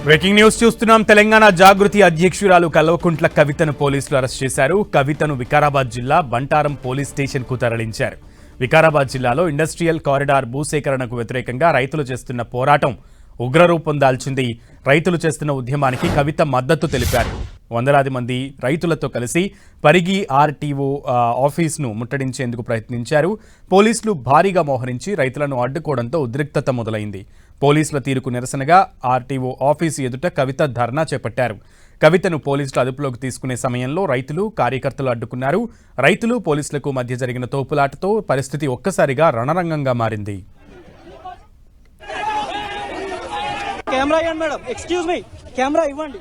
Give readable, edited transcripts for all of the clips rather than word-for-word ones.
Breaking news చూస్తున్నాం. తెలంగాణ జాగృతి అధ్యక్షురాలు కల్వకుంట్ల కవితను పోలీసులు అరెస్ట్ చేశారు. కవితను వికారాబాద్ జిల్లా బంటారం పోలీస్ స్టేషన్ కు తరలించారు. వికారాబాద్ జిల్లాలో ఇండస్ట్రియల్ కారిడార్ భూసేకరణకు వ్యతిరేకంగా రైతులు చేస్తున్న పోరాటం ఉగ్రరూపం దాల్చింది. రైతులు చేస్తున్న ఉద్యమానికి కవిత మద్దతు తెలిపారు. వందలాది మంది రైతులతో కలిసి పరిగి ఆర్టీఓ ఆఫీసును ముట్టడించేందుకు ప్రయత్నించారు. పోలీసులు భారీగా మోహరించి రైతులను అడ్డుకోవడంతో ఉద్రిక్తత మొదలైంది. పోలీసుల తీరుకు నిరసనగా ఆర్టీఓ ఆఫీసు ఎదుట కవిత ధర్నా చేపట్టారు. కవితను పోలీసులు అదుపులోకి తీసుకునే సమయంలో రైతులు కార్యకర్తలు అడ్డుకున్నారు. రైతులు పోలీసులకు మధ్య జరిగిన తోపులాటతో పరిస్థితి ఒక్కసారిగా రణరంగంగా మారింది. కెమెరా ఇవ్వండి మేడం. ఎక్స్క్యూజ్ మీ, కెమెరా ఇవ్వండి.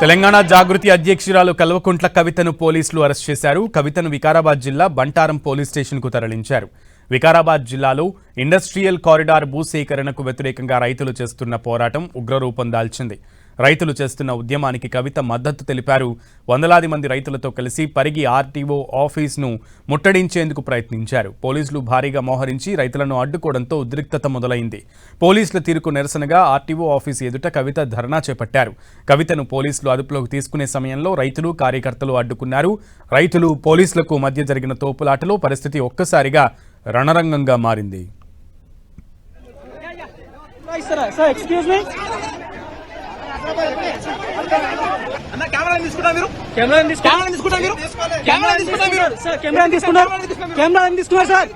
తెలంగాణ జాగృతి అధ్యక్షురాలు కల్వకుంట్ల కవితను పోలీసులు అరెస్ట్ చేశారు. కవితను వికారాబాద్ జిల్లా బంటారం పోలీస్ స్టేషన్ కు తరలించారు. వికారాబాద్ జిల్లాలో ఇండస్ట్రియల్ కారిడార్ భూసేకరణకు వ్యతిరేకంగా రైతులు చేస్తున్న పోరాటం ఉగ్రరూపం దాల్చింది. రైతులు చేస్తున్న ఉద్యమానికి కవిత మద్దతు తెలిపారు. వందలాది మంది రైతులతో కలిసి పరిగి ఆర్టీఓ ఆఫీసును ముట్టడించేందుకు ప్రయత్నించారు. పోలీసులు భారీగా మోహరించి రైతులను అడ్డుకోవడంతో ఉద్రిక్తత మొదలైంది. పోలీసుల తీరుకు నిరసనగా ఆర్టీఓ ఆఫీసు ఎదుట కవిత ధర్నా చేపట్టారు. కవితను పోలీసులు అదుపులోకి తీసుకునే సమయంలో రైతులు కార్యకర్తలు అడ్డుకున్నారు. రైతులు పోలీసులకు మధ్య జరిగిన తోపులాటలో పరిస్థితి ఒక్కసారిగా రణరంగంగా మారింది. కెమెరా తీసుకున్నారు. కెమెరా తీసుకున్నారు సార్. కెమెరా తీసుకున్నారు సార్.